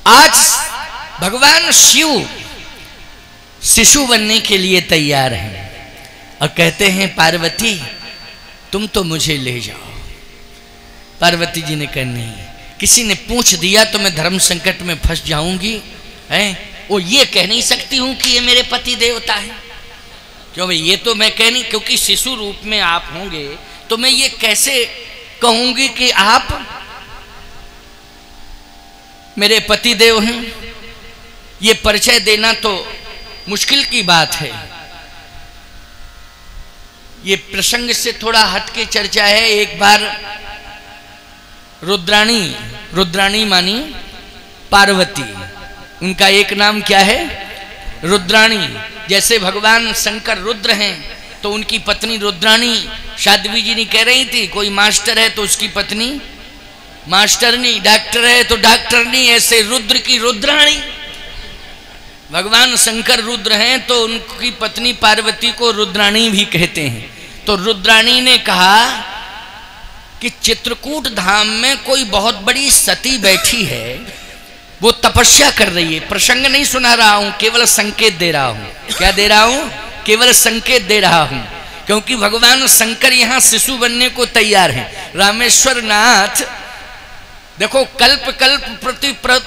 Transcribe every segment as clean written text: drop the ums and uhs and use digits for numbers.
आज भगवान शिव शिशु बनने के लिए तैयार हैं और कहते हैं पार्वती तुम तो मुझे ले जाओ। पार्वती जी ने कहा नहीं, किसी ने पूछ दिया तो मैं धर्म संकट में फंस जाऊंगी। हैं वो ये कह नहीं सकती हूं कि ये मेरे पति देवता है, क्यों भाई, ये तो मैं कह नहीं, क्योंकि शिशु रूप में आप होंगे तो मैं ये कैसे कहूंगी कि आप मेरे पति देव हैं। ये परिचय देना तो मुश्किल की बात है। ये प्रसंग से थोड़ा हटके चर्चा है। एक बार रुद्राणी मानी पार्वती, उनका एक नाम क्या है, रुद्राणी। जैसे भगवान शंकर रुद्र हैं तो उनकी पत्नी रुद्राणी। साध्वी जी ने कह रही थी कोई मास्टर है तो उसकी पत्नी मास्टरनी, डॉक्टर है तो डॉक्टरनी, ऐसे रुद्र की रुद्राणी। भगवान शंकर रुद्र हैं तो उनकी पत्नी पार्वती को रुद्राणी भी कहते हैं। तो रुद्राणी ने कहा कि चित्रकूट धाम में कोई बहुत बड़ी सती बैठी है, वो तपस्या कर रही है। प्रसंग नहीं सुना रहा हूं, केवल संकेत दे रहा हूं। क्या दे रहा हूं? केवल संकेत दे रहा हूं, क्योंकि भगवान शंकर यहां शिशु बनने को तैयार हैं। रामेश्वर नाथ देखो, कल्प कल्प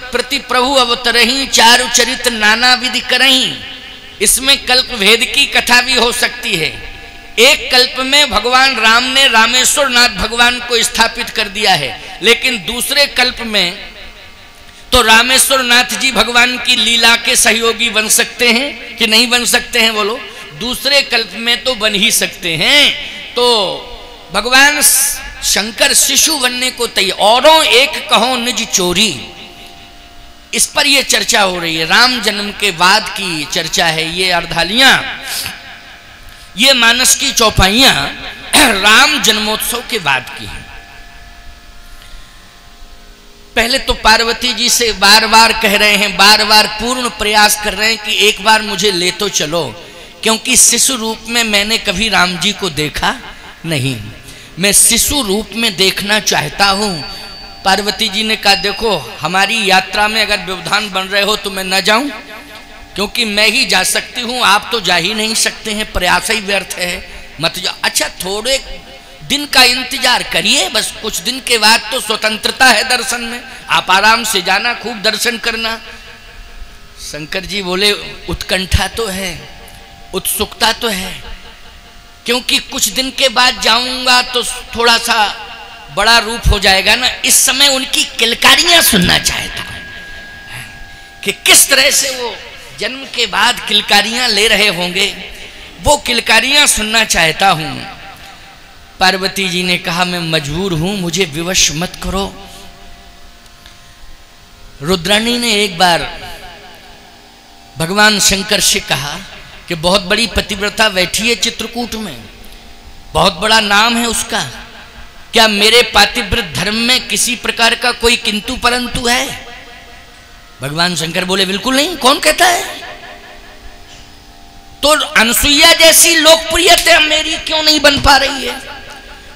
प्रति प्रभु अवतरही, चारु चरित नाना विधि करही। इसमें कल्प भेद की कथा भी हो सकती है। एक कल्प में भगवान राम ने रामेश्वर नाथ भगवान को स्थापित कर दिया है, लेकिन दूसरे कल्प में तो रामेश्वर नाथ जी भगवान की लीला के सहयोगी बन सकते हैं कि नहीं बन सकते हैं बोलो? दूसरे कल्प में तो बन ही सकते हैं। तो भगवान शंकर शिशु बनने को तैयार। औरों एक कहो निज चोरी, इस पर यह चर्चा हो रही है। राम जन्म के बाद की चर्चा है। ये अर्धालियां, ये मानस की चौपाइयां राम जन्मोत्सव के बाद की हैं। पहले तो पार्वती जी से बार बार कह रहे हैं, बार बार पूर्ण प्रयास कर रहे हैं कि एक बार मुझे ले तो चलो, क्योंकि शिशु रूप में मैंने कभी राम जी को देखा नहीं, मैं शिशु रूप में देखना चाहता हूं। पार्वती जी ने कहा देखो, हमारी यात्रा में अगर व्यवधान बन रहे हो तो मैं न जाऊं, क्योंकि मैं ही जा सकती हूं, आप तो जा ही नहीं सकते हैं, प्रयास ही व्यर्थ है, मत जाओ। अच्छा, थोड़े दिन का इंतजार करिए, बस कुछ दिन के बाद तो स्वतंत्रता है दर्शन में, आप आराम से जाना, खूब दर्शन करना। शंकर जी बोले उत्कंठा तो है, उत्सुकता तो है, क्योंकि कुछ दिन के बाद जाऊंगा तो थोड़ा सा बड़ा रूप हो जाएगा ना। इस समय उनकी किलकारियां सुनना चाहता कि किस तरह से वो जन्म के बाद किलकारियां ले रहे होंगे, वो किलकारियां सुनना चाहता हूं। पार्वती जी ने कहा मैं मजबूर हूं, मुझे विवश मत करो। रुद्राणी ने एक बार भगवान शंकर से कहा कि बहुत बड़ी पतिव्रता बैठी है चित्रकूट में, बहुत बड़ा नाम है उसका, क्या मेरे पातिव्रत धर्म में किसी प्रकार का कोई किंतु परंतु है? भगवान शंकर बोले बिल्कुल नहीं, कौन कहता है? तो अनसुईया जैसी लोकप्रियता मेरी क्यों नहीं बन पा रही है?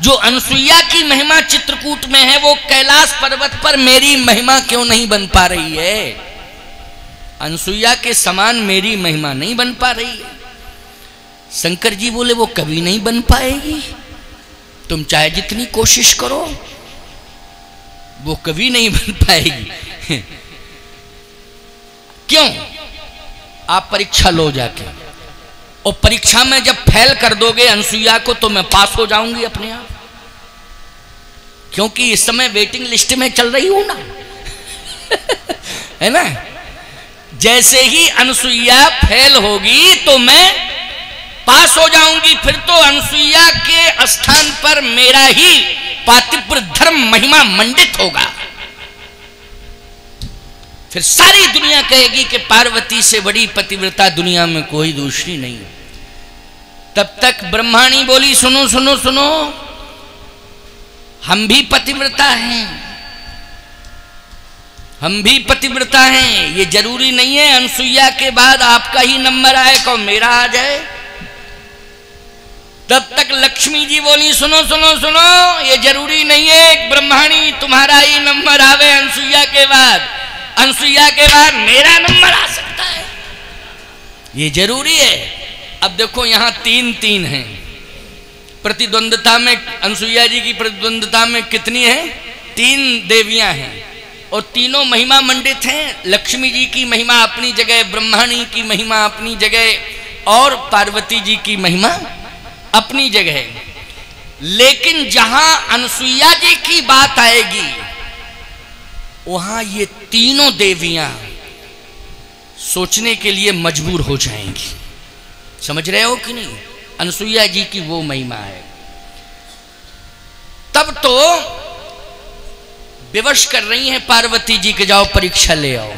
जो अनसुईया की महिमा चित्रकूट में है, वो कैलाश पर्वत पर मेरी महिमा क्यों नहीं बन पा रही है? अनसुईया के समान मेरी महिमा नहीं बन पा रही है। शंकर जी बोले वो कभी नहीं बन पाएगी, तुम चाहे जितनी कोशिश करो, वो कभी नहीं बन पाएगी। क्यों? आप परीक्षा लो जाके, और परीक्षा में जब फेल कर दोगे अनसुईया को तो मैं पास हो जाऊंगी अपने आप, क्योंकि इस समय वेटिंग लिस्ट में चल रही हूं ना। है ना? जैसे ही अनसुईया फेल होगी तो मैं पास हो जाऊंगी, फिर तो अनसुईया के स्थान पर मेरा ही पातिव्रत धर्म महिमा मंडित होगा। फिर सारी दुनिया कहेगी कि पार्वती से बड़ी पतिव्रता दुनिया में कोई दूसरी नहीं। तब तक ब्रह्माणी बोली सुनो सुनो सुनो, हम भी पतिव्रता हैं, हम भी पतिव्रता हैं। ये जरूरी नहीं है अनसुईया के बाद आपका ही नंबर आए को मेरा आ जाए। तब तक लक्ष्मी जी बोली सुनो सुनो सुनो, ये जरूरी नहीं है ब्रह्माणी तुम्हारा ही नंबर आवे अनसुईया के बाद। अनसुईया के बाद मेरा नंबर आ सकता है, ये जरूरी है। अब देखो यहां 3-3 हैं प्रतिद्वंदता में, अनसुईया जी की प्रतिद्वंदता में कितनी है? 3 देवियां हैं और तीनों महिमा मंडित हैं। लक्ष्मी जी की महिमा अपनी जगह, ब्रह्माणी की महिमा अपनी जगह और पार्वती जी की महिमा अपनी जगह। लेकिन जहां अनसुईया जी की बात आएगी वहां ये तीनों देवियां सोचने के लिए मजबूर हो जाएंगी। समझ रहे हो कि नहीं? अनसुईया जी की वो महिमा है। तब तो विवश कर रही हैं पार्वती जी के जाओ परीक्षा ले आओ।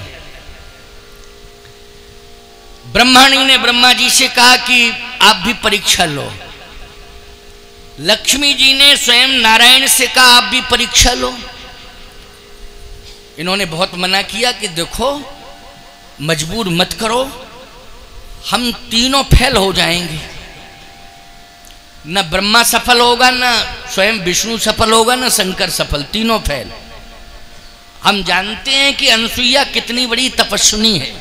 ब्रह्माणी ने ब्रह्मा जी से कहा कि आप भी परीक्षा लो। लक्ष्मी जी ने स्वयं नारायण से कहा आप भी परीक्षा लो। इन्होंने बहुत मना किया कि देखो मजबूर मत करो, हम तीनों फेल हो जाएंगे, न ब्रह्मा सफल होगा, न स्वयं विष्णु सफल होगा, न शंकर सफल, तीनों फेल। हम जानते हैं कि अनसुईया कितनी बड़ी तपस्विनी है।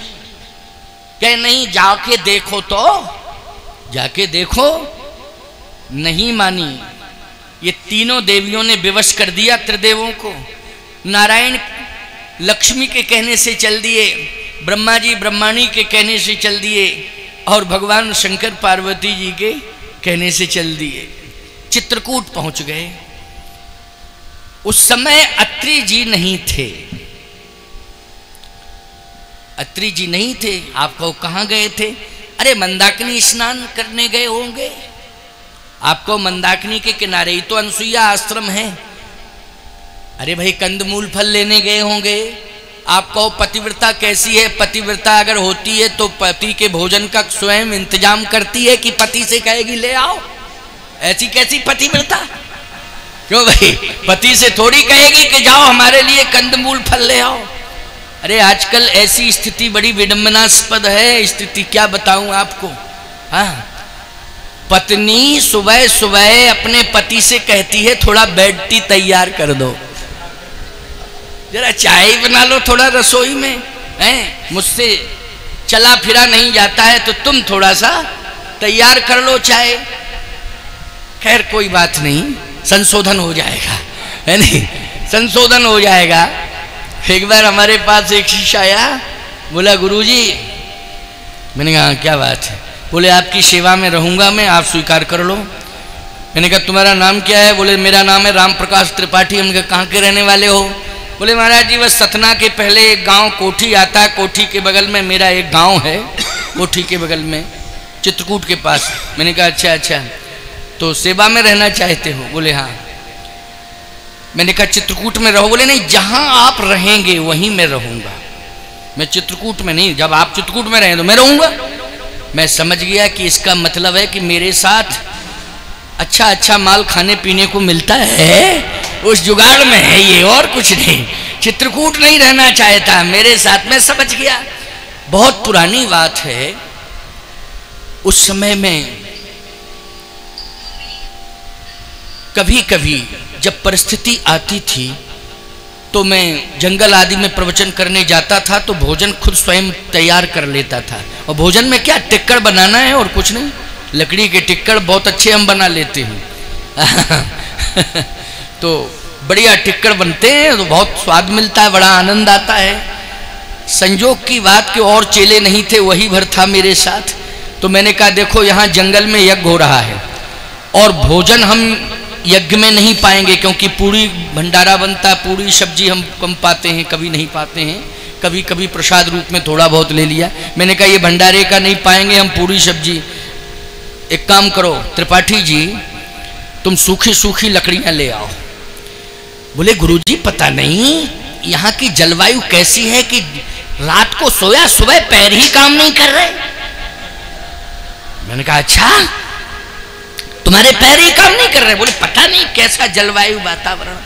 क्या नहीं जाके देखो, तो जाके देखो, नहीं मानी। ये तीनों देवियों ने विवश कर दिया त्रिदेवों को। नारायण लक्ष्मी के कहने से चल दिए, ब्रह्मा जी ब्रह्माणी के कहने से चल दिए और भगवान शंकर पार्वती जी के कहने से चल दिए। चित्रकूट पहुंच गए। उस समय अत्रि जी नहीं थे। अत्रि जी नहीं थे। आपको कहाँ गए थे? अरे मंदाकिनी स्नान करने गए होंगे। आपको मंदाकिनी के किनारे ही तो अनसुईया आश्रम है। अरे भाई कंदमूल फल लेने गए होंगे। आपको पतिव्रता कैसी है? पतिव्रता अगर होती है तो पति के भोजन का स्वयं इंतजाम करती है कि पति से कहेगी ले आओ। ऐसी कैसी पतिव्रता? क्यों भाई, पति से थोड़ी कहेगी कि जाओ हमारे लिए कंदमूल फल ले आओ। अरे आजकल ऐसी स्थिति बड़ी विडंबनास्पद है। स्थिति क्या बताऊं आपको। हाँ, पत्नी सुबह सुबह अपने पति से कहती है थोड़ा बेड टी तैयार कर दो, जरा चाय बना लो थोड़ा रसोई में, हैं मुझसे चला फिरा नहीं जाता है तो तुम थोड़ा सा तैयार कर लो चाय। खैर कोई बात नहीं, संशोधन हो जाएगा, है नहीं, संशोधन हो जाएगा। एक बार हमारे पास एक शिष्य आया, बोला गुरुजी, मैंने कहा क्या बात है? बोले आपकी सेवा में रहूंगा मैं, आप स्वीकार कर लो। मैंने कहा तुम्हारा नाम क्या है? बोले मेरा नाम है राम प्रकाश त्रिपाठी। हमने कहा कहाँ के रहने वाले हो? बोले महाराज जी बस सतना के पहले एक गांव कोठी आता है, कोठी के बगल में मेरा एक गांव है, कोठी के बगल में चित्रकूट के पास। मैंने कहा अच्छा अच्छा, तो सेवा में रहना चाहते हो? बोले हाँ। मैंने कहा चित्रकूट में रहो? बोले नहीं, जहां आप रहेंगे वहीं मैं रहूंगा, मैं चित्रकूट में नहीं, जब आप चित्रकूट में रहें तो मैं रहूंगा। मैं समझ गया कि इसका मतलब है कि मेरे साथ अच्छा अच्छा माल खाने पीने को मिलता है, उस जुगाड़ में है ये, और कुछ नहीं। चित्रकूट नहीं रहना चाहता मेरे साथ। मैं समझ गया, बहुत पुरानी बात है। उस समय में कभी कभी जब परिस्थिति आती थी तो मैं जंगल आदि में प्रवचन करने जाता था तो भोजन खुद स्वयं तैयार कर लेता था। और भोजन में क्या, टिक्कड़ बनाना है और कुछ नहीं। लकड़ी के टिक्कड़ बहुत अच्छे हम बना लेते हैं तो बढ़िया टिक्कड़ बनते हैं तो बहुत स्वाद मिलता है, बड़ा आनंद आता है। संजोग की बात कि और चेले नहीं थे, वही भर था मेरे साथ। तो मैंने कहा देखो यहाँ जंगल में यज्ञ हो रहा है और भोजन हम यज्ञ में नहीं पाएंगे, क्योंकि पूरी भंडारा बनता है, पूरी सब्जी हम कम पाते हैं, कभी नहीं पाते हैं, कभी कभी प्रसाद रूप में थोड़ा बहुत ले लिया। मैंने कहा ये भंडारे का नहीं पाएंगे हम पूरी सब्जी। एक काम करो त्रिपाठी जी, तुम सूखी सूखी लकड़ियां ले आओ। बोले गुरुजी पता नहीं यहाँ की जलवायु कैसी है कि रात को सोया सुबह पैर ही काम नहीं कर रहे। मैंने कहा अच्छा, तुम्हारे पैर ही काम नहीं कर रहे? बोले पता नहीं कैसा जलवायु वातावरण।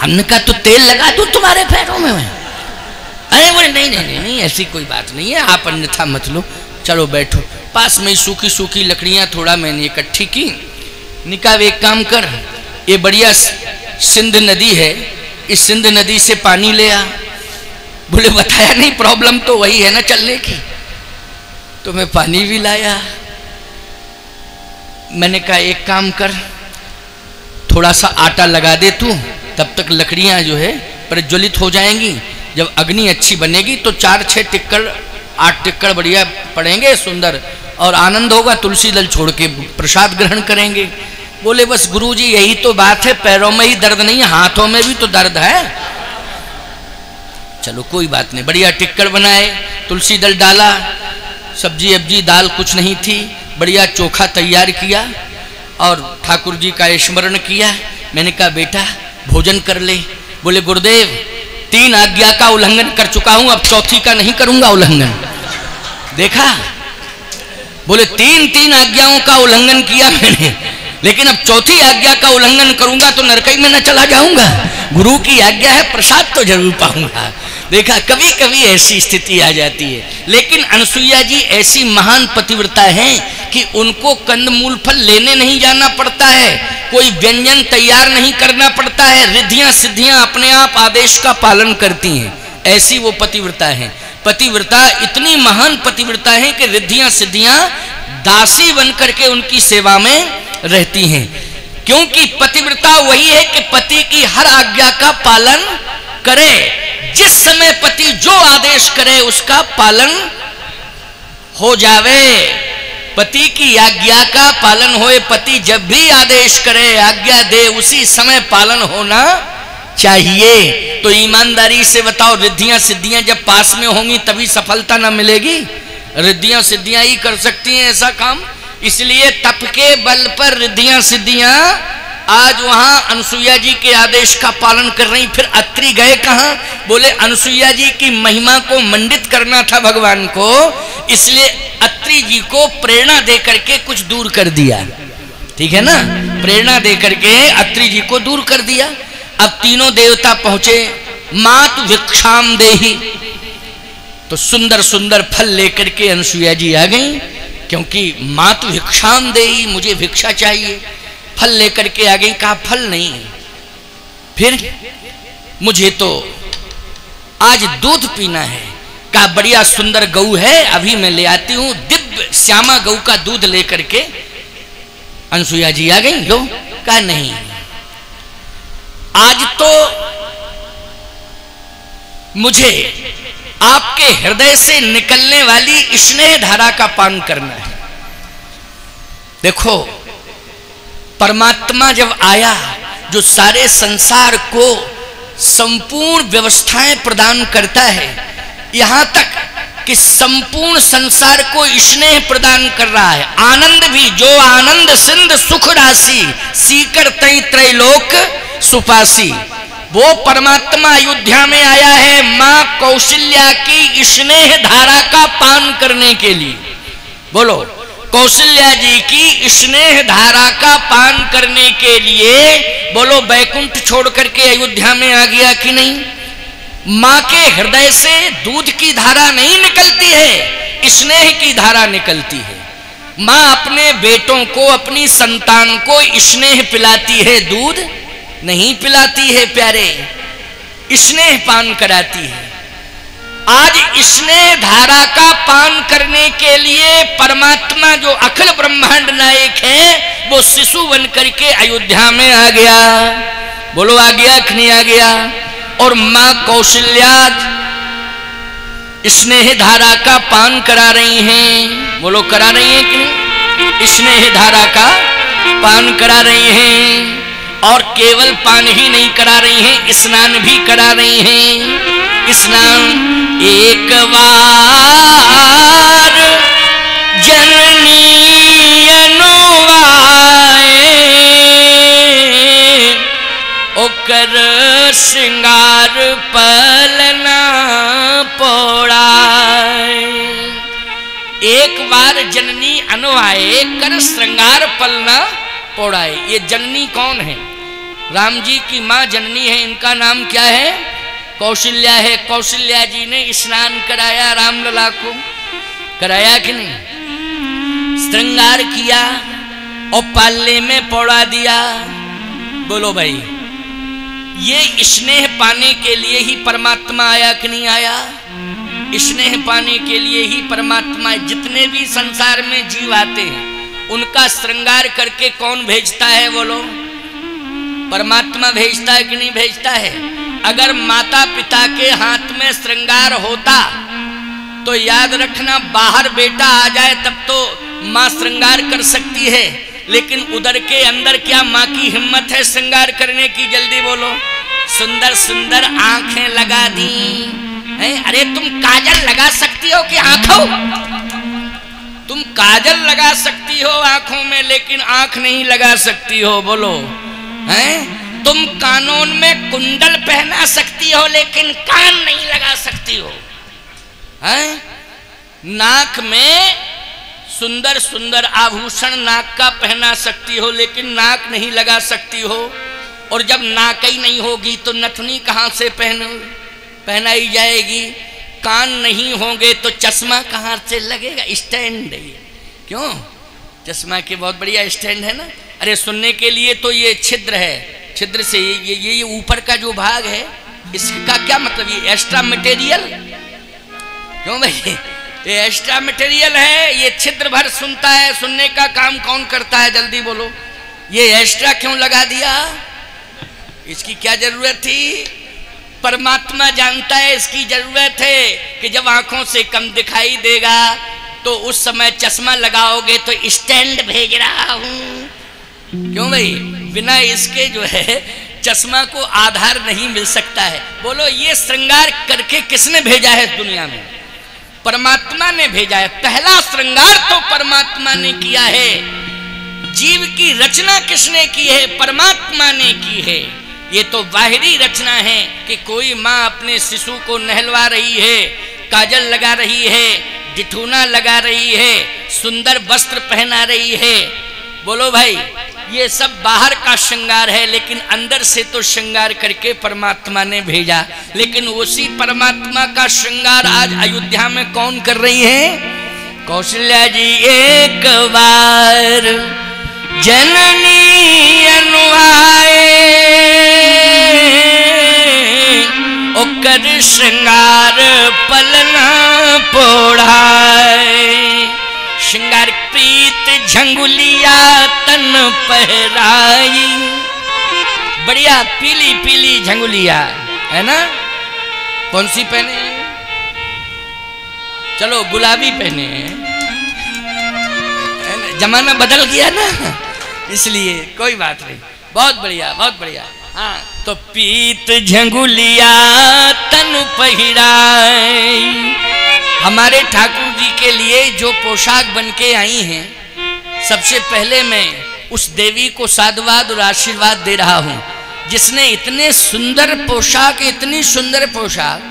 हमने कहा तो तेल लगा दूं तुम्हारे पैरों में? अरे बोले नहीं नहीं नहीं नहीं, ऐसी कोई बात नहीं है, आप अन्यथा मत लो, चलो बैठो। पास में सूखी सूखी लकड़ियां थोड़ा मैंने इकट्ठी की। निकाह एक काम कर, ये बढ़िया सिंध नदी है, इस सिंध नदी से पानी ले आ। बोले बताया नहीं, प्रॉब्लम तो वही है ना चलने की। तो मैं पानी भी लाया। मैंने कहा एक काम कर, थोड़ा सा आटा लगा दे तू, तब तक लकड़ियां जो है प्रज्वलित हो जाएंगी। जब अग्नि अच्छी बनेगी तो 4-6 टिक्कड़ 8 टिक्कड़ बढ़िया पड़ेंगे सुंदर, और आनंद होगा। तुलसी दल छोड़ के प्रसाद ग्रहण करेंगे। बोले बस गुरुजी यही तो बात है, पैरों में ही दर्द नहीं है, हाथों में भी तो दर्द है। चलो कोई बात नहीं, बढ़िया टिक्कड़ बनाए, तुलसी दल डाला, सब्जी अब्जी दाल कुछ नहीं थी, बढ़िया चोखा तैयार किया और ठाकुर जी का स्मरण किया। मैंने कहा बेटा भोजन कर ले। बोले गुरुदेव 3 आज्ञा का उल्लंघन कर चुका हूं, अब 4थी का नहीं करूंगा उल्लंघन। देखा, बोले 3 आज्ञाओं का उल्लंघन किया मैंने, लेकिन अब 4थी आज्ञा का उल्लंघन करूंगा तो नरकई में न चला जाऊंगा। गुरु की आज्ञा है, प्रसाद तो जरूर पाऊंगा। देखा, कभी कभी ऐसी स्थिति आ जाती है। लेकिन अनसुईया जी ऐसी महान पतिव्रता हैं कि उनको कंदमूल फल लेने नहीं जाना पड़ता है, कोई व्यंजन तैयार नहीं करना पड़ता है, रिद्धियां सिद्धियां अपने आप आदेश का पालन करती हैं। ऐसी वो पतिव्रता है। पतिव्रता इतनी महान पतिव्रता है कि रिद्धियां सिद्धियां दासी बन करके उनकी सेवा में रहती हैं। क्योंकि पतिव्रता वही है कि पति की हर आज्ञा का पालन करे। जिस समय पति जो आदेश करे उसका पालन हो जावे। पति की आज्ञा का पालन होए। पति जब भी आदेश करे, आज्ञा दे, उसी समय पालन होना चाहिए। तो ईमानदारी से बताओ, रिद्धियां सिद्धियां जब पास में होंगी तभी सफलता ना मिलेगी। रिद्धियां सिद्धियां ही कर सकती हैं ऐसा काम। इसलिए तप के बल पर रिद्धियां सिद्धियां आज वहां अनसुईया जी के आदेश का पालन कर रही। फिर अत्रि गए कहां? बोले अनसुईया जी की महिमा को मंडित करना था भगवान को, इसलिए अत्रि जी को प्रेरणा दे करके कुछ दूर कर दिया। ठीक है ना, प्रेरणा दे करके अत्रि जी को दूर कर दिया। अब तीनों देवता पहुंचे। मातु भिक्षाम देहि, तो सुंदर सुंदर फल लेकर के अनसुईया जी आ गई। क्योंकि मातु भिक्षाम देहि, मुझे भिक्षा चाहिए, फल लेकर के आ गई। कहा फल नहीं, फिर मुझे तो आज दूध पीना है। कहा बढ़िया सुंदर गऊ है, अभी मैं ले आती हूं। दिव्य श्यामा गऊ का दूध लेकर के अनसुईया जी आ गई। लो, कहा नहीं, आज तो मुझे आपके हृदय से निकलने वाली स्नेह धारा का पान करना है। देखो, परमात्मा जब आया, जो सारे संसार को संपूर्ण व्यवस्थाएं प्रदान करता है, यहां तक कि संपूर्ण संसार को स्नेह प्रदान कर रहा है। आनंद भी, जो आनंद सिंध सुख राशि, सीकर तई त्रैलोक सुपासी, वो परमात्मा अयोध्या में आया है मां कौशल्या की स्नेह धारा का पान करने के लिए। बोलो, कौशल्या जी की स्नेह धारा का पान करने के लिए, बोलो बैकुंठ छोड़ करके अयोध्या में आ गया कि नहीं? मां के हृदय से दूध की धारा नहीं निकलती है, स्नेह की धारा निकलती है। मां अपने बेटों को, अपनी संतान को स्नेह पिलाती है, दूध नहीं पिलाती है प्यारे, स्नेह पान कराती है। आज स्नेह धारा का पान करने के लिए परमात्मा जो अखिल ब्रह्मांड नायक है, वो शिशु बन करके अयोध्या में आ गया। बोलो, आ गया कि नहीं आ गया? और मां कौशल्या स्नेह धारा का पान करा रही हैं। बोलो, करा रही हैं कि नहीं? स्नेह धारा का पान करा रही हैं। और केवल पान ही नहीं करा रही हैं, स्नान भी करा रही हैं। स्नान एक बार जननी अनुवाए, ओकर श्रृंगार पलना पोड़ाए। एक बार जननी अनुवाए, कर श्रृंगार पलना पोड़ाए। ये जननी कौन है? राम जी की मां जननी है। इनका नाम क्या है? कौशल्या है। कौशल्या जी ने स्नान कराया रामलला को, कराया कि नहीं? श्रृंगार किया और पालने में पौड़ा दिया। बोलो भाई, ये स्नेह पाने के लिए ही परमात्मा आया कि नहीं आया? स्नेह पाने के लिए ही परमात्मा। जितने भी संसार में जीव आते हैं उनका श्रृंगार करके कौन भेजता है बोलो? परमात्मा भेजता है कि नहीं भेजता है? अगर माता पिता के हाथ में श्रृंगार होता तो याद रखना, बाहर बेटा आ जाए तब तो माँ श्रृंगार कर सकती है, लेकिन उदर के अंदर क्या माँ की हिम्मत है श्रृंगार करने की? जल्दी बोलो। सुंदर सुंदर आंखें लगा दी हैं। अरे तुम काजल लगा सकती हो कि आंखों? तुम काजल लगा सकती हो आंखों में, लेकिन आंख नहीं लगा सकती हो। बोलो हैं? तुम कानों में कुंडल पहना सकती हो, लेकिन कान नहीं लगा सकती हो। हैं? नाक में सुंदर सुंदर आभूषण नाक का पहना सकती हो, लेकिन नाक नहीं लगा सकती हो। और जब नाक ही नहीं होगी तो नथनी कहाँ से पहनाई जाएगी? कान नहीं होंगे तो चश्मा कहाँ से लगेगा? स्टैंड है। क्यों? चश्मा के बहुत बढ़िया स्टैंड है ना। अरे सुनने के लिए तो ये छिद्र है, छिद्र से ये ऊपर का जो भाग है इसका क्या मतलब? ये एक्स्ट्रा मटेरियल। क्यों भाई? ये एक्स्ट्रा मटेरियल है, ये छिद्र भर सुनता है। सुनने का काम कौन करता है? जल्दी बोलो। ये एक्स्ट्रा क्यों लगा दिया? इसकी क्या जरूरत थी? परमात्मा जानता है इसकी जरूरत है कि जब आंखों से कम दिखाई देगा तो उस समय चश्मा लगाओगे तो स्टैंड भेज रहा हूं। क्यों भाई? बिना इसके जो है चश्मा को आधार नहीं मिल सकता है। बोलो, ये श्रृंगार करके किसने भेजा है दुनिया में? परमात्मा ने भेजा है। पहला श्रृंगार तो परमात्मा ने किया है। जीव की रचना किसने की है? परमात्मा ने की है। ये तो बाहरी रचना है कि कोई माँ अपने शिशु को नहलवा रही है, काजल लगा रही है, जिठूना लगा रही है, सुंदर वस्त्र पहना रही है। बोलो भाई, ये सब बाहर का श्रृंगार है, लेकिन अंदर से तो श्रृंगार करके परमात्मा ने भेजा। लेकिन उसी परमात्मा का श्रृंगार आज अयोध्या में कौन कर रही है? कौशल्या जी। एक बार जननी अनुआए ओकर श्रृंगार पलना पोढ़ाए। श्रृंगार प्रीत झंगुलिया तन पहराई। बढ़िया पीली पीली झंगुलिया है ना। कौन सी पहने? चलो गुलाबी पहने। जमाना बदल गया ना, इसलिए कोई बात नहीं। बहुत बढ़िया, बहुत बढ़िया। हाँ, तो पीत झंगुलिया तन पहिराई। हमारे ठाकुर जी के लिए जो पोशाक बन के आई हैं, सबसे पहले मैं उस देवी को साधुवाद और आशीर्वाद दे रहा हूँ जिसने इतने सुंदर पोशाक, इतनी सुंदर पोशाक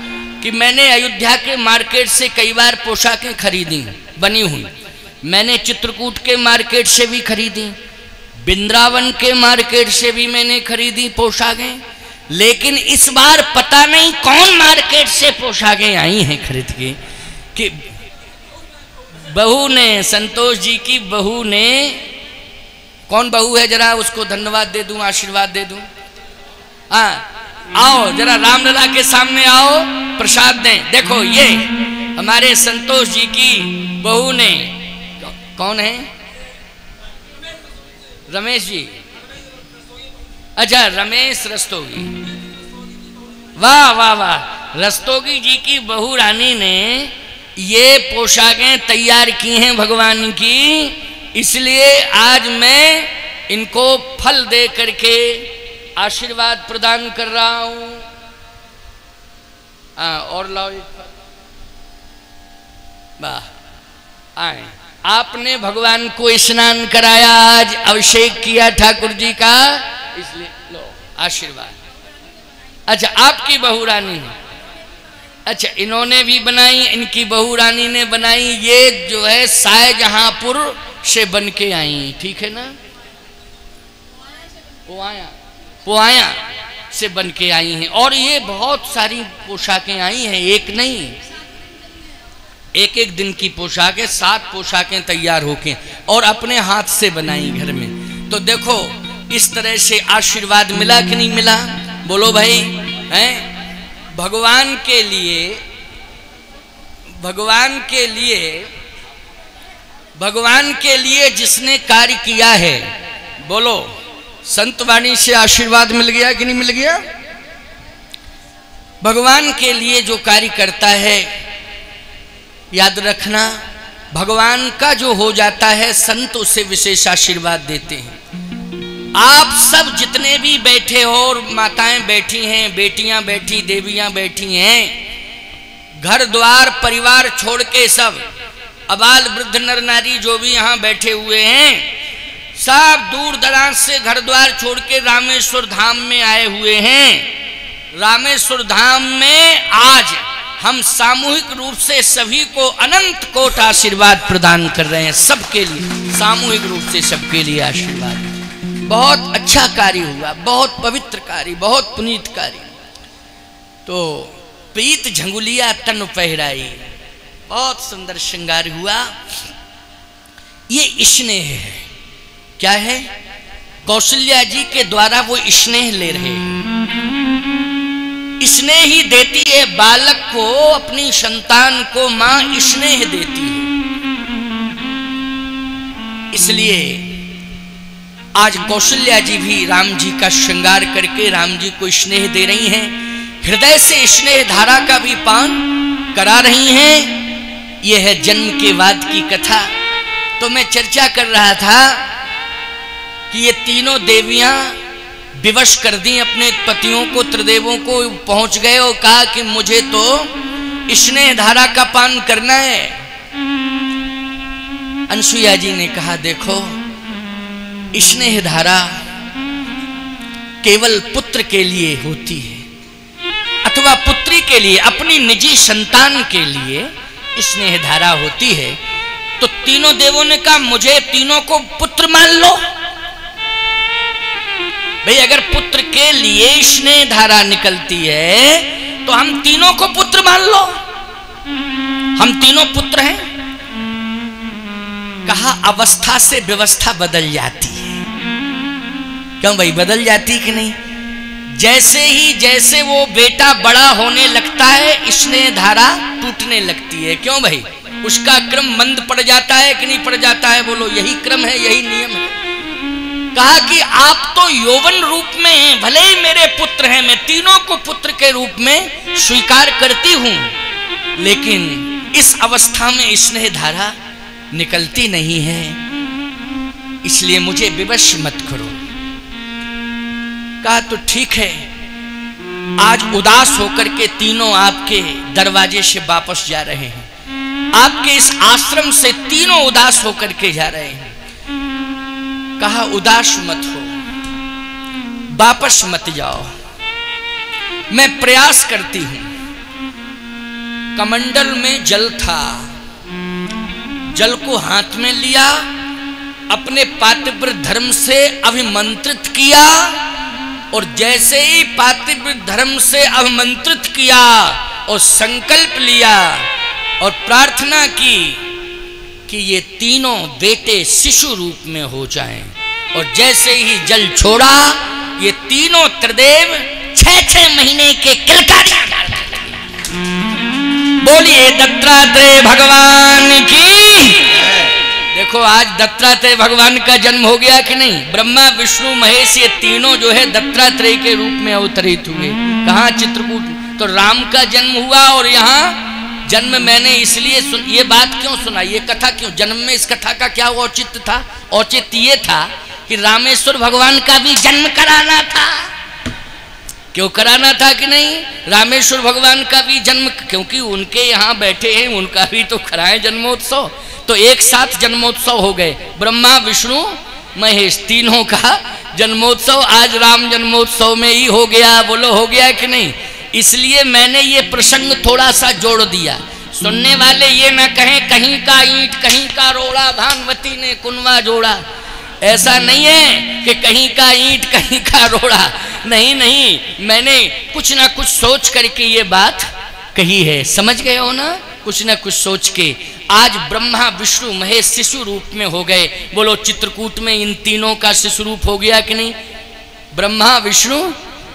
कि मैंने अयोध्या के मार्केट से कई बार पोशाकें खरीदी, बनी हुई। मैंने चित्रकूट के मार्केट से भी खरीदी, वृंदावन के मार्केट से भी मैंने खरीदी पोशाकें। लेकिन इस बार पता नहीं कौन मार्केट से पोशाकें आई हैं खरीद के, कि बहू ने, संतोष जी की बहू ने, कौन बहू है जरा उसको धन्यवाद दे दूं, आशीर्वाद दे दूं। हाँ, आओ जरा रामलला के सामने आओ, प्रसाद दें। देखो ये हमारे संतोष जी की बहू ने, कौन है? रमेश जी। अच्छा, रमेश रस्तोगी। वाह वाह वाह। रस्तोगी जी की बहू रानी ने ये पोशाकें तैयार की हैं भगवान की, इसलिए आज मैं इनको फल दे करके आशीर्वाद प्रदान कर रहा हूं। और लाओ एक फल। वाह, आए। आपने भगवान को स्नान कराया, आज अभिषेक किया ठाकुर जी का, इसलिए लो आशीर्वाद। अच्छा, आपकी बहू रानी है। अच्छा, इन्होंने भी बनाई, इनकी बहू रानी ने बनाई। ये जो है शाहजहांपुर से बन के आई, ठीक है ना? पोआया से बन के आई हैं। और ये बहुत सारी पोशाकें आई हैं, एक नहीं, एक एक दिन की पोशाकें, 7 पोशाकें तैयार होके और अपने हाथ से बनाई घर में। तो देखो इस तरह से आशीर्वाद मिला कि नहीं मिला? बोलो भाई, हैं? भगवान के लिए, भगवान के लिए, भगवान के लिए जिसने कार्य किया है, बोलो संत वाणी से आशीर्वाद मिल गया कि नहीं मिल गया? भगवान के लिए जो कार्य करता है, याद रखना, भगवान का जो हो जाता है, संत उसे विशेष आशीर्वाद देते हैं। आप सब जितने भी बैठे हो, और माताएं बैठी हैं, बेटियां बैठी, देवियां बैठी हैं, घर द्वार परिवार छोड़ के सब अबाल वृद्ध नर नारी जो भी यहाँ बैठे हुए हैं, सब दूर दराज से घर द्वार छोड़ के रामेश्वर धाम में आए हुए हैं। रामेश्वर धाम में आज हम सामूहिक रूप से सभी को अनंत कोट आशीर्वाद प्रदान कर रहे हैं, सबके लिए, सामूहिक रूप से सबके लिए आशीर्वाद। बहुत अच्छा कार्य हुआ, बहुत पवित्र कार्य, बहुत पुनीत कार्य। तो प्रीत झंगुलिया तन पहराई, बहुत सुंदर श्रृंगार हुआ। ये स्नेह है, क्या है? कौशल्या जी के द्वारा वो स्नेह ले रहे हैं। स्नेह ही देती है बालक को, अपनी संतान को मां स्नेह देती है। इसलिए आज कौशल्या जी भी राम जी का श्रृंगार करके राम जी को स्नेह दे रही हैं, हृदय से स्नेह धारा का भी पान करा रही हैं। यह है जन्म के बाद की कथा। तो मैं चर्चा कर रहा था कि ये तीनों देवियां विवश कर दी अपने पतियों को, त्रिदेवों को, पहुंच गए और कहा कि मुझे तो स्नेह धारा का पान करना है। अनसुईया जी ने कहा देखो, स्नेह धारा केवल पुत्र के लिए होती है, अथवा पुत्री के लिए, अपनी निजी संतान के लिए स्नेह धारा होती है। तो तीनों देवों ने कहा मुझे तीनों को पुत्र मान लो। भाई अगर पुत्र के लिए स्नेह धारा निकलती है तो हम तीनों को पुत्र मान लो, हम तीनों पुत्र हैं। कहा अवस्था से व्यवस्था बदल जाती है। क्यों भाई, बदल जाती कि नहीं? जैसे वो बेटा बड़ा होने लगता है, स्नेह धारा टूटने लगती है। क्यों भाई? उसका क्रम मंद पड़ जाता है कि नहीं पड़ जाता है? बोलो, यही क्रम है, यही नियम है। कहा कि आप तो यौवन रूप में हैं, भले ही मेरे पुत्र हैं, मैं तीनों को पुत्र के रूप में स्वीकार करती हूं, लेकिन इस अवस्था में स्नेह धारा निकलती नहीं है, इसलिए मुझे विवश मत करो। कहा तो ठीक है, आज उदास होकर के तीनों आपके दरवाजे से वापस जा रहे हैं, आपके इस आश्रम से तीनों उदास होकर के जा रहे हैं। कहा उदास मत हो, वापस मत जाओ, मैं प्रयास करती हूं। कमंडल में जल था, जल को हाथ में लिया, अपने पातिव्र धर्म से अभिमंत्रित किया, और जैसे ही पातिव्र धर्म से अभिमंत्रित किया और संकल्प लिया और प्रार्थना की कि ये तीनों बेटे शिशु रूप में हो जाएं, और जैसे ही जल छोड़ा ये तीनों त्रिदेव 6-6 महीने के किलकारी। बोलिए दत्तात्रेय भगवान की। देखो आज दत्तात्रेय भगवान का जन्म हो गया कि नहीं? ब्रह्मा विष्णु महेश ये तीनों जो है दत्तात्रेय के रूप में अवतरित हुए। कहाँ? चित्रकूट। तो राम का जन्म हुआ, और यहाँ जन्म मैंने इसलिए ये बात क्यों सुना, ये कथा क्यों, जन्म में इस कथा का क्या औचित्य था? औचित्य ये था कि रामेश्वर भगवान का भी जन्म कराना था। क्यों कराना था कि नहीं? रामेश्वर भगवान का भी जन्म, क्योंकि उनके यहाँ बैठे हैं, उनका भी तो कराएं जन्मोत्सव। तो एक साथ जन्मोत्सव हो गए, ब्रह्मा विष्णु महेश तीनों का जन्मोत्सव आज राम जन्मोत्सव में ही हो गया। बोलो हो गया कि नहीं? इसलिए मैंने ये प्रसंग थोड़ा सा जोड़ दिया, सुनने वाले ये ना कहें कहीं का ईंट कहीं का रोड़ा, भानुमती ने कुनवा जोड़ा। ऐसा नहीं है कि कहीं का ईंट कहीं का रोड़ा, नहीं नहीं, मैंने कुछ ना कुछ सोच करके ये बात कही है। समझ गए हो ना? कुछ ना कुछ सोच के आज ब्रह्मा विष्णु महेश शिशु रूप में हो गए। बोलो चित्रकूट में इन तीनों का शिशु रूप हो गया कि नहीं? ब्रह्मा विष्णु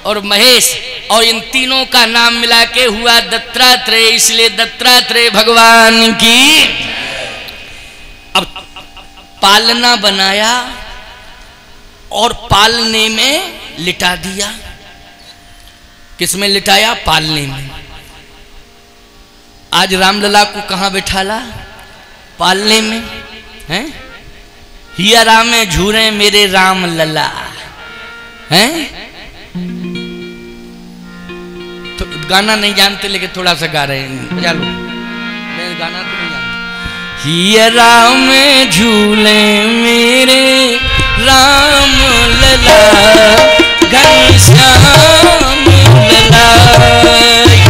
और महेश, और इन तीनों का नाम मिला के हुआ दत्तात्रेय, इसलिए दत्तात्रेय भगवान की। अब पालना बनाया और पालने में लिटा दिया। किसमें लिटाया? पालने में। आज रामलला को कहां बैठाला? पालने में हैं। हिया राम में झूरे मेरे राम लला हैं। तो गाना नहीं जानते लेकिन थोड़ा सा गा रहे हैं, बजा लो। मैं गाना तो नहीं जानता। हिया राम में झूले मेरे राम लला घनश्याम लला।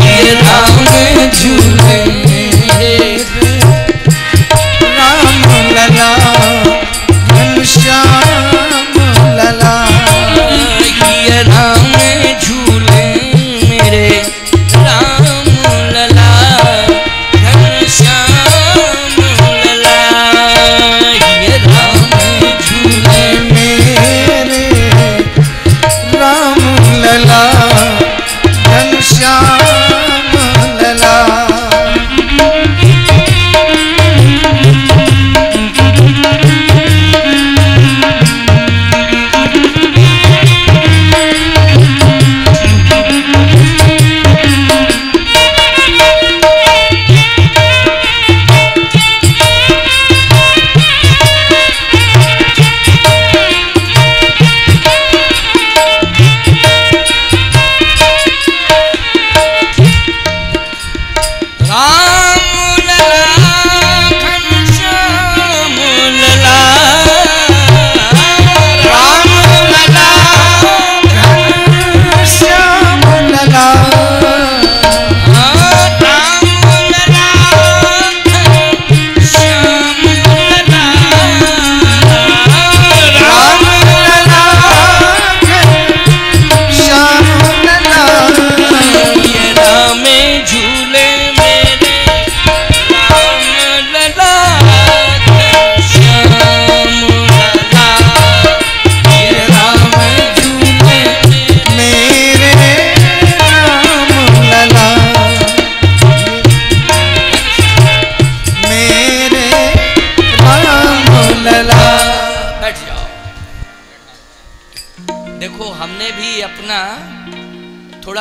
हिया राम में झूले राम लला घनश्याम लला। हिया राम में झूले मेरे राम लला घनश्याम लला। हिया राम में झूले मेरे राम लला घनश्याम लला।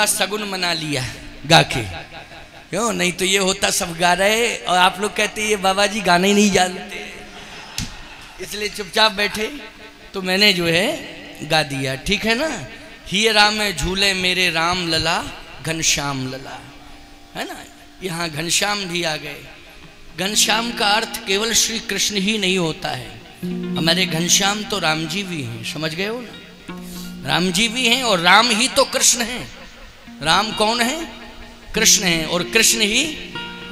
सगुन मना लिया गा के, क्यों? नहीं तो ये होता सब गा रहे और आप लोग कहते ये बाबा जी गाने ही नहीं जानते, इसलिए चुपचाप बैठे। तो मैंने जो है गा दिया, ठीक है ना। हिया राम में झूले मेरे राम लला घनश्याम लला, है ना। यहाँ घनश्याम भी आ गए। घनश्याम का अर्थ केवल श्री कृष्ण ही नहीं होता है, हमारे घनश्याम तो राम जी भी हैं, समझ गए हो ना। राम जी भी हैं और राम ही तो कृष्ण हैं। राम कौन है? कृष्ण है, और कृष्ण ही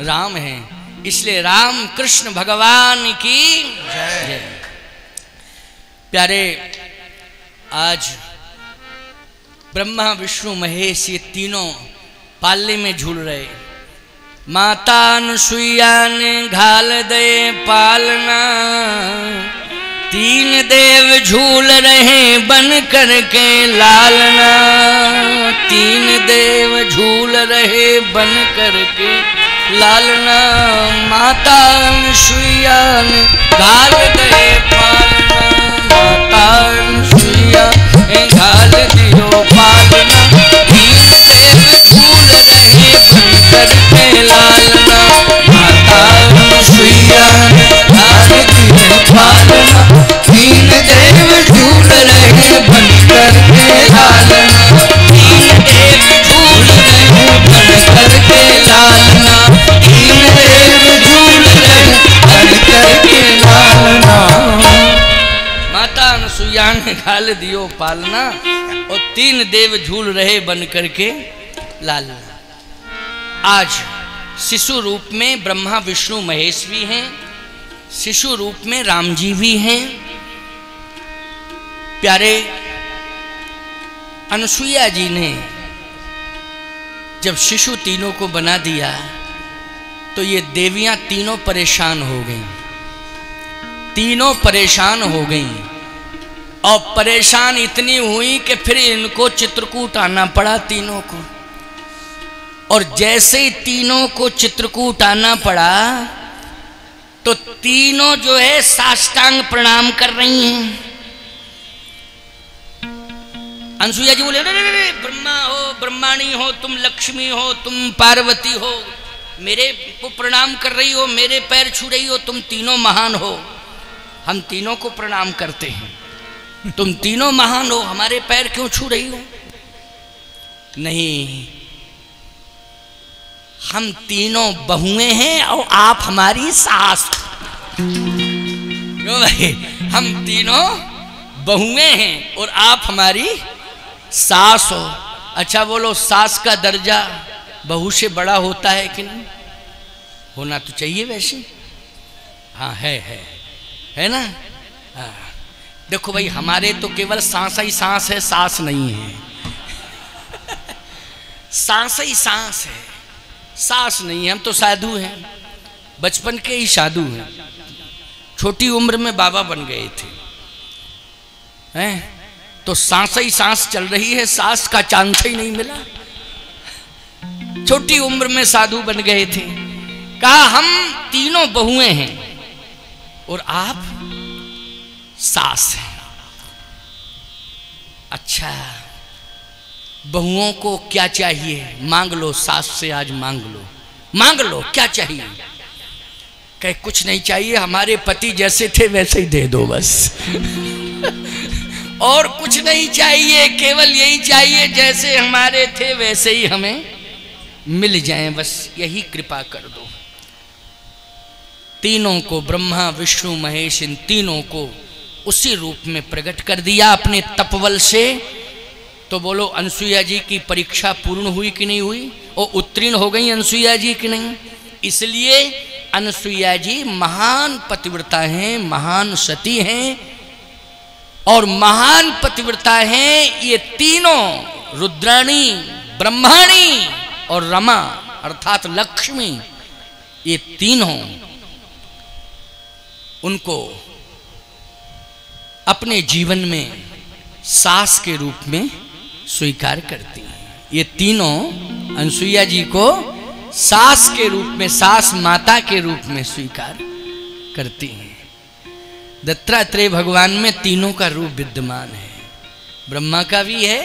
राम है, इसलिए राम कृष्ण भगवान की जय। प्यारे, आज ब्रह्मा विष्णु महेश ये तीनों पालने में झूल रहे। माता अनुसुईया ने घाल दे पालना, तीन देव झूल रहे बन करके लालना। तीन देव झूल रहे बन करके लालना। माता अनुसुईया ने घाल दे पालना, माता अनुसुईया ने घाल दियो पालना। तीन देव झूल रहे बन करके लालना। माता अनुसुईया ने घाल दियो पालना। तीन देव झूल रहे बन करके लालना। तीन देव झूल रहे बन करके लालना। तीन देव झूल रहे बन करके लालना। माता अनुसुईया ने घाल दियो पालना और तीन देव झूल रहे बन करके लालना। आज शिशु रूप में ब्रह्मा विष्णु महेश भी हैं, शिशु रूप में राम जी भी हैं। प्यारे, अनुसुईया जी ने जब शिशु तीनों को बना दिया तो ये देवियां तीनों परेशान हो गईं, तीनों परेशान हो गईं और परेशान इतनी हुई कि फिर इनको चित्रकूट आना पड़ा तीनों को। और जैसे ही तीनों को चित्रकूट आना पड़ा तो तीनों जो है साष्टांग प्रणाम कर रही हैं। अनसुईया जी बोले, ब्रह्मा हो, ब्रह्माणी हो, तुम लक्ष्मी हो, तुम पार्वती हो, मेरे को प्रणाम कर रही हो, मेरे पैर छू रही हो, तुम तीनों महान हो, हम तीनों को प्रणाम करते हैं, तुम तीनों महान हो, हमारे पैर क्यों छू रही हो? नहीं, हम तीनों बहुएं हैं और आप हमारी सास। क्यों भाई? हम तीनों बहुएं हैं और आप हमारी सास हो। अच्छा बोलो, सास का दर्जा बहू से बड़ा होता है कि नहीं? होना तो चाहिए वैसे। हाँ है ना? हाँ। देखो भाई, हमारे तो केवल सांस ही सांस है, सास नहीं है। सांस ही सांस है, सास नहीं है। हम तो साधु हैं, बचपन के ही साधु हैं, छोटी उम्र में बाबा बन गए थे, हैं? तो सांस ही सांस चल रही है, सास का चांस ही नहीं मिला। छोटी उम्र में साधु बन गए थे। कहा हम तीनों बहुएं हैं और आप सास हैं। अच्छा, बहुओं को क्या चाहिए? मांग लो, सास से आज मांग लो, मांग लो, क्या चाहिए? कहे कुछ नहीं चाहिए, हमारे पति जैसे थे वैसे ही दे दो बस। और कुछ नहीं चाहिए, केवल यही चाहिए जैसे हमारे थे वैसे ही हमें मिल जाएं, बस यही कृपा कर दो। तीनों को, ब्रह्मा विष्णु महेश, इन तीनों को उसी रूप में प्रकट कर दिया अपने तपबल से। तो बोलो, अनसुईया जी की परीक्षा पूर्ण हुई कि नहीं हुई? और उत्तीर्ण हो गई अनसुईया जी कि नहीं? इसलिए अनसुईया जी महान पतिव्रता हैं, महान सती हैं और महान पतिव्रता हैं। ये तीनों रुद्राणी, ब्रह्माणी और रमा अर्थात लक्ष्मी, ये तीनों उनको अपने जीवन में सास के रूप में स्वीकार करती हैं। ये तीनों अनसुईया जी को सास के रूप में, सास माता के रूप में स्वीकार करती हैं। दत्तात्रेय भगवान में तीनों का रूप विद्यमान है, ब्रह्मा का भी है,